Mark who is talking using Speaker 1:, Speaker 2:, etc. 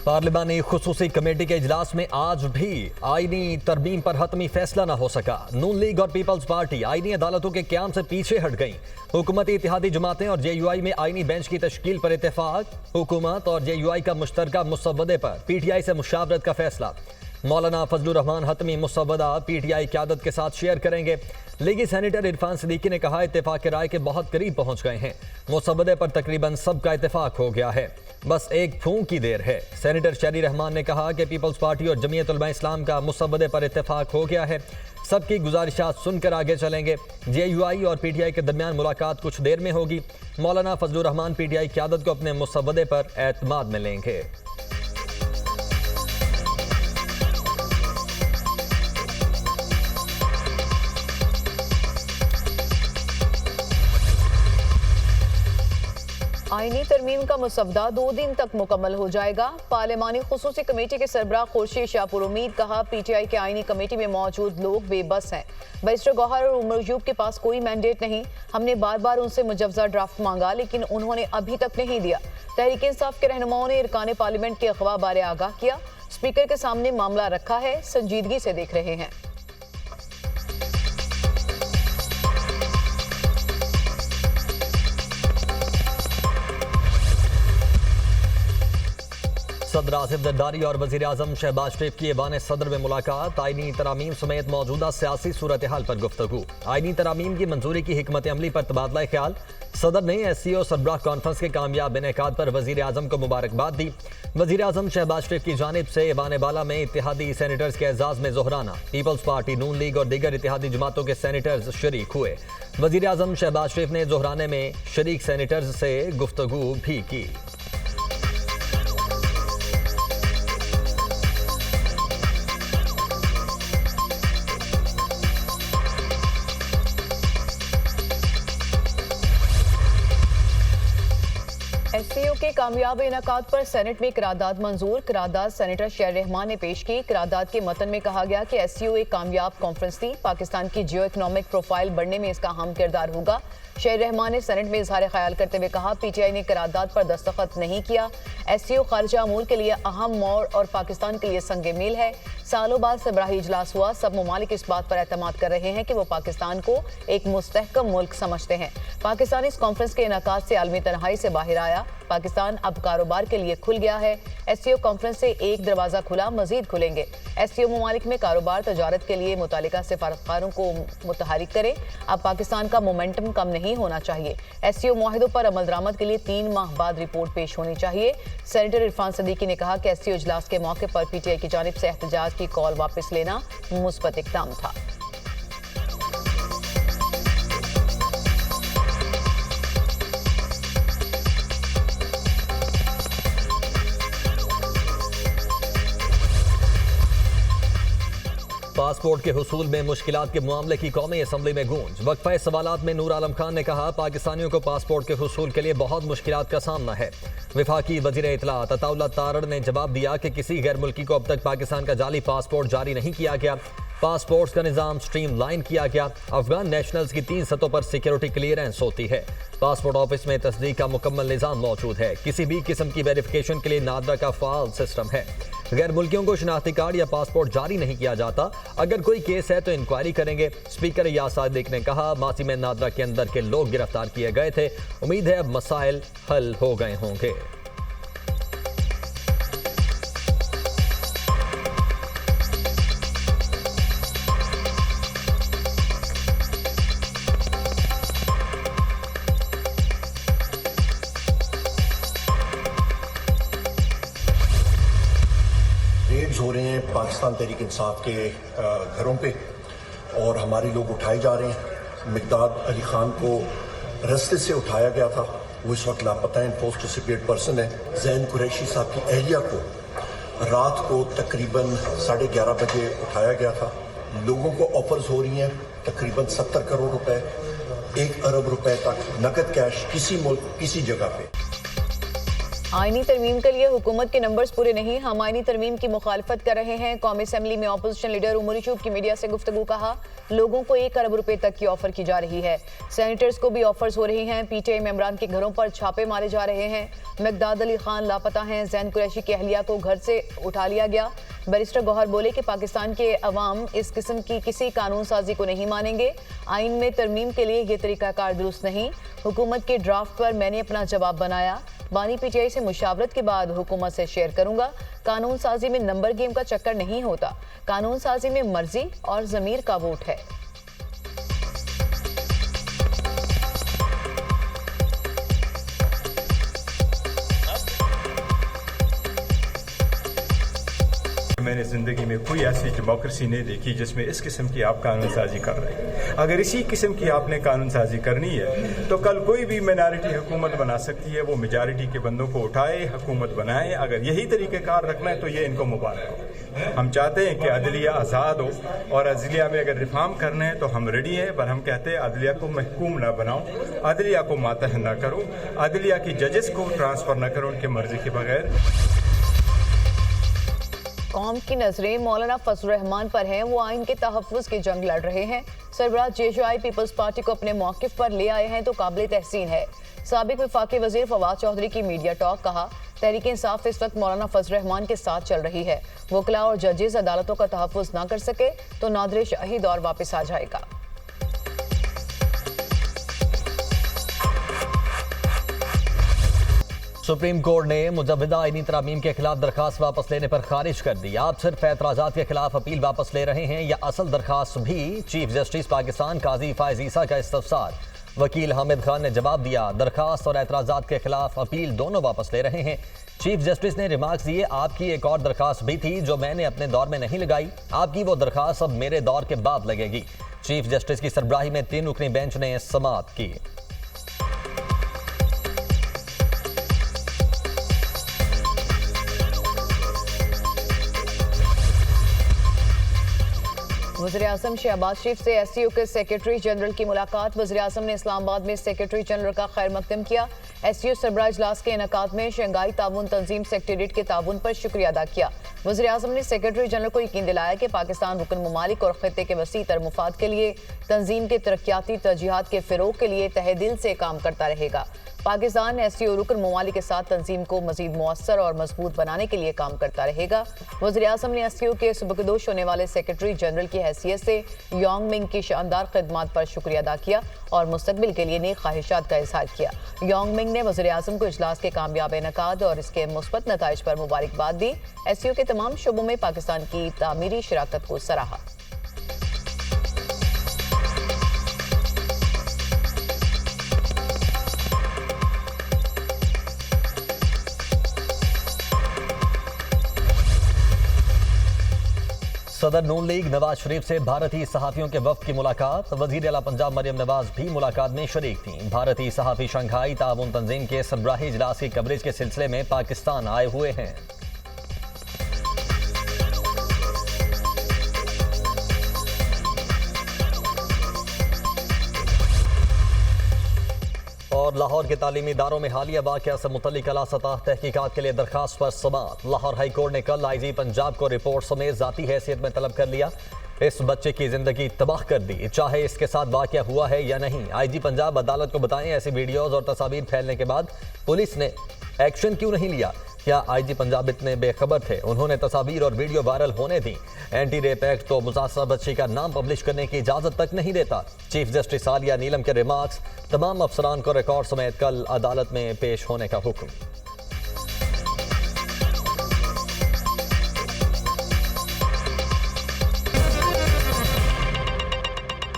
Speaker 1: पार्लिमानी खुसूसी committee के इजलास में आज भी आईनी तरमीम पर हतमी फैसला न हो सका। नून लीग और पीपल्स पार्टी आईनी अदालतों के क्याम से पीछे हट गईं। हुकूमती इत्तेहादी जमातें और JUI में आईनी बेंच की तश्कील पर इत्तेफाक। हुकूमत और JUI का मुश्तरका मुसव्वदे पर PTI से मुशावरत का फैसला। मौलाना फजलुर रहमान हतमी मुसव्वदा PTI क़यादत के साथ शेयर करेंगे। लीगी सेनेटर इरफान सिद्दीकी ने कहा, इत्तेफाक राय के बहुत करीब पहुंच गए हैं। मुसव्वदे पर तकरीबन सबका इत्तेफाक हो गया है, बस एक फूंक की देर है। सेनेटर शहरी रहमान ने कहा कि पीपल्स पार्टी और जमीयत उलमा इस्लाम का मुसव्वदे पर इत्तेफाक हो गया है। सबकी गुजारिशात सुनकर आगे चलेंगे। JUI और PTI के दरमियान मुलाकात कुछ देर में होगी। मौलाना फजलुर रहमान PTI क़यादत को अपने मुसव्वदे पर एतमाद में लेंगे।
Speaker 2: आईनी तरमीम का मुसव्वदा 2 दिन तक मुकम्मल हो जाएगा। पार्लिमानी खुसूसी कमेटी के सरबराह खुर्शीद शाहपुर उम्मीद कहा, PTI के आईनी कमेटी में मौजूद लोग बेबस हैं। बैरिस्टर गौहर और उमर अयूब के पास कोई मैंडेट नहीं। हमने बार बार उनसे मुजव्वजा ड्राफ्ट मांगा, लेकिन उन्होंने अभी तक नहीं दिया। तहरीक इंसाफ के रहनुमाओं ने इरकान पार्लियामेंट के अगवा बारे आगाह किया। स्पीकर के सामने मामला रखा है, संजीदगी से देख रहे हैं।
Speaker 1: सदर आसिफ जरदारी और वजीर आजम शहबाज शरीफ की ऐवान सदर में मुलाकात। आईनी तरामीम समेत मौजूदा सियासी सूरत हाल पर गुफ्तगू। आईनी तरामीम की मंजूरी की हिकमत अमली पर तबादला ख्याल। सदर ने SCO सरबराह कॉन्फ्रेंस के कामयाब इनेकाद पर वजीर आजम को मुबारकबाद दी। वजीर आजम शहबाज शरीफ की जानिब से ऐवान बाला में इत्तेहादी सेनेटर्स के एजाज में जोहराना। पीपल्स पार्टी, नून लीग और दीगर इत्तेहादी जमातों के सेनेटर्स शरीक हुए। वजीर आजम शहबाज शरीफ ने जोहराने में शरीक सेनेटर्स से गुफ्तगू भी की।
Speaker 2: SCO के कामयाब इनेकाद पर सेनेट में करारदाद मंजूर। करारदाद सेनेटर शेर रहमान ने पेश की। करारदाद के मतन में कहा गया कि SCO एक कामयाब कॉन्फ्रेंस थी। पाकिस्तान की जियो इकनॉमिक प्रोफाइल बढ़ने में इसका अहम किरदार होगा। शेर रहमान ने सेनेट में इजहार ख्याल करते हुए कहा, PTI ने करारदाद पर दस्तखत नहीं किया। SCO खारजा अमूर के लिए अहम मोड़ और पाकिस्तान के लिए संगे मील है। सालों बाद सरबराही इजलास हुआ। सब ममालिक इस बात पर एतमाद कर रहे हैं कि वो पाकिस्तान को एक मुस्तहकम मुल्क समझते हैं। पाकिस्तान इस कॉन्फ्रेंस के इनेकाद से आलमी तन्हाई से बाहर आया। पाकिस्तान अब कारोबार के लिए खुल गया है। SCO कॉन्फ्रेंस से एक दरवाजा खुला, मजीद खुलेंगे। SCO ममालिक में कारोबार तजारत के लिए मुतालिका सिफारतकारों को मुतहरिक करे। अब पाकिस्तान का मोमेंटम कम नहीं होना चाहिए। SCO मुआहिदों पर अमल दरामद के लिए 3 माह बाद रिपोर्ट पेश होनी चाहिए। सेनेटर इरफान सिद्दीकी ने कहा कि SCO इजलास के मौके पर PTI की जानिब से एहतजाज की कॉल वापस लेना मुस्बत इक़दाम था।
Speaker 1: पासपोर्ट के हुसूल में मुश्किलात के मामले की कौमी असम्बली में गूंज। वक्फा सवालात में नूर आलम खान ने कहा, पाकिस्तानियों को पासपोर्ट के हुसूल के लिए बहुत मुश्किलात का सामना है। विफाकी वजीर इत्तलात अताउल्लाह तारड़ ने जवाब दिया कि किसी गैर मुल्की को अब तक पाकिस्तान का जाली पासपोर्ट जारी नहीं किया गया। पासपोर्ट्स का निज़ाम स्ट्रीम लाइन किया गया। अफगान नेशनल्स की 3 सतहों पर सिक्योरिटी क्लियरेंस होती है। पासपोर्ट ऑफिस में तस्दीक का मुकम्मल निज़ाम मौजूद है। किसी भी किस्म की वेरिफिकेशन के लिए नादरा का फाल सिस्टम है। गैर मुल्कियों को शनाख्ती कार्ड या पासपोर्ट जारी नहीं किया जाता। अगर कोई केस है तो इंक्वायरी करेंगे। स्पीकर यास सादिक ने कहा, मासी में नादरा के अंदर के लोग गिरफ्तार किए गए थे। उम्मीद है अब मसाइल हल हो गए होंगे।
Speaker 3: रेड्स हो रहे हैं पाकिस्तान तहरीक इंसाफ के घरों पे और हमारे लोग उठाए जा रहे हैं। मिकदाद अली खान को रस्ते से उठाया गया था, वो इस वक्त लापता है, पोस्ट डिसिप्लियर्ड पर्सन है। जैन कुरैशी साहब की अहलिया को रात को तकरीबन 11:30 बजे उठाया गया था। लोगों को ऑफर्स हो रही हैं तकरीबन 70 करोड़ रुपए, 1 अरब रुपए तक नकद कैश किसी मुल्क किसी जगह पे।
Speaker 2: आईनी तरमीम के लिए हुकूमत के नंबर्स पूरे नहीं, हम आईनी तरमीम की मुखालफत कर रहे हैं। कौमी असेंबली में अपोजिशन लीडर उमर चूब की मीडिया से गुफ्तगू। कहा, लोगों को 1 अरब रुपए तक की ऑफर की जा रही है। सेनेटर्स को भी ऑफर्स हो रही हैं। पीटीआई मेंबरान के घरों पर छापे मारे जा रहे हैं। मिकदाद अली खान लापता हैं। जैन कुरैशी की अहलिया को घर से उठा लिया गया। बैरिस्टर गौहर बोले कि पाकिस्तान के अवाम इस किस्म की किसी कानून साजी को नहीं मानेंगे। आइन में तरमीम के लिए ये तरीकाकार दुरुस्त नहीं। हुकूमत के ड्राफ्ट पर मैंने अपना जवाब बनाया। बानी पीटीआई से मुशावरत के बाद हुकूमत से शेयर करूंगा। कानून साजी में नंबर गेम का चक्कर नहीं होता। कानून साजी में मर्जी और जमीर का वोट है।
Speaker 4: मैंने ज़िंदगी में कोई ऐसी डेमोक्रेसी नहीं देखी जिसमें इस किस्म की आप कानून साजी कर रहे हैं। अगर इसी किस्म की आपने कानून साजी करनी है तो कल कोई भी मिनॉरिटी हुकूमत बना सकती है, वो मेजॉरिटी के बंदों को उठाए हुकूमत बनाए। अगर यही तरीक़ेकार रखना है तो ये इनको मुबारक हो। हम चाहते हैं कि अदलिया आज़ाद हो और अदलिया में अगर रिफॉर्म करने हैं तो हम रेडी हैं, पर हम कहते हैं अदलिया को महकूम ना बनाओ, अदलिया को मातहत ना करो, अदलिया की जजेस को ट्रांसफ़र ना करो उनके मर्जी के बगैर।
Speaker 2: कौम की नजरें मौलाना फजलुर रहमान पर हैं। वो आइन के तहफ़्फ़ुज़ की जंग लड़ रहे हैं। सरबराह जेजेआई पीपल्स पार्टी को अपने मौक़िफ़ पर ले आए हैं तो काबिल तहसीन है। साबिक़ वफाकी वज़ीर फवाद चौधरी की मीडिया टॉक। कहा, तहरीक इंसाफ इस वक्त मौलाना फजलुर रहमान के साथ चल रही है। वकला और जजेस अदालतों का तहफ़्फ़ुज़ ना कर सके तो नादिर शाही दौर वापस आ जाएगा।
Speaker 1: सुप्रीम कोर्ट ने मुजव्वदा आईनी तरामीम के खिलाफ दरखास्त वापस लेने पर खारिज कर दी। आप सिर्फ एतराज़ात के खिलाफ अपील वापस ले रहे हैं या असल दरखास्त भी? चीफ जस्टिस पाकिस्तान काजी फायज़ ईसा का इस्तफसार। वकील हामिद खान ने जवाब दिया, दरखास्त और एतराज़ात के खिलाफ अपील दोनों वापस ले रहे हैं। चीफ जस्टिस ने रिमार्क्स दिए, आपकी एक और दरखास्त भी थी जो मैंने अपने दौर में नहीं लगाई। आपकी वो दरखास्त अब मेरे दौर के बाद लगेगी। चीफ जस्टिस की सरबराही में 3 रुकनी बेंच ने समाअत की।
Speaker 2: वज़ीर-ए-आज़म शहबाज शरीफ से एससीओ के सेक्रेटरी जनरल की मुलाकात। वज़ीर-ए-आज़म ने इस्लामाबाद में सेक्रेटरी जनरल का खैर मकदम किया। एससीओ सरबराह इजलास के इनेकाद में शंघाई ताउन तंजीम सेक्रेटरीट के ताउन पर शुक्रिया अदा किया। वज़ीर-ए-आज़म ने सेक्रेटरी जनरल को यकीन दिलाया कि पाकिस्तान रुकन ममालिक और खित्ते के वसी तर मुफाद के लिए तंजीम के तरक्याती तरजीहात के फ़रोग़ के लिए तहे दिल से काम करता रहेगा। पाकिस्तान एससीओ रुकन ममालिक के साथ तंजीम को मज़ीद मुअस्सर और मजबूत बनाने के लिए काम करता रहेगा। वज़ीर-ए-आज़म ने एससीओ के सुबकदोश होने वाले सेक्रेटरी जनरल की हैसियत से योंग मिंग की शानदार खिदमत पर शुक्रिया अदा किया और मुस्तकबिल के लिए नेक ख्वाहिशात का इजहार किया। योंग मिंग ने वज़ीर-ए-आज़म को इजलास के कामयाब इनेकाद और इसके मुस्बत नताइज पर मुबारकबाद दी। एससीओ के तमाम शोबों में पाकिस्तान की तामीरी शराकत को सराहा।
Speaker 1: सदर नून लीग नवाज शरीफ से भारतीय सहाफ़ियों के वफ़द की मुलाकात। वज़ीर आला पंजाब मरियम नवाज भी मुलाकात में शरीक थीं। भारतीय सहाफ़ी शंघाई ताउन तंजीम के सरबराही इजलास की कवरेज के सिलसिले में पाकिस्तान आए हुए हैं। और लाहौर के तालीमी इदारों में हालिया वाक़या से मुतल्लिक़ आला सतह तहकीकात के लिए दरखास्त पर समाअत। लाहौर हाई कोर्ट ने कल आईजी पंजाब को रिपोर्ट समेत ज़ाती हैसियत में तलब कर लिया। इस बच्चे की जिंदगी तबाह कर दी, चाहे इसके साथ वाक़या हुआ है या नहीं। आईजी पंजाब अदालत को बताएं, ऐसी वीडियोज़ और तस्वीर फैलने के बाद पुलिस ने एक्शन क्यों नहीं लिया? क्या आईजी पंजाब इतने बेखबर थे? उन्होंने तस्वीर और वीडियो वायरल होने दी। एंटी रेप एक्ट तो मुतासरा बच्ची का नाम पब्लिश करने की इजाज़त तक नहीं देता। चीफ जस्टिस आलिया नीलम के रिमार्क्स, तमाम अफसरान को रिकॉर्ड समेत कल अदालत में पेश होने का हुक्म।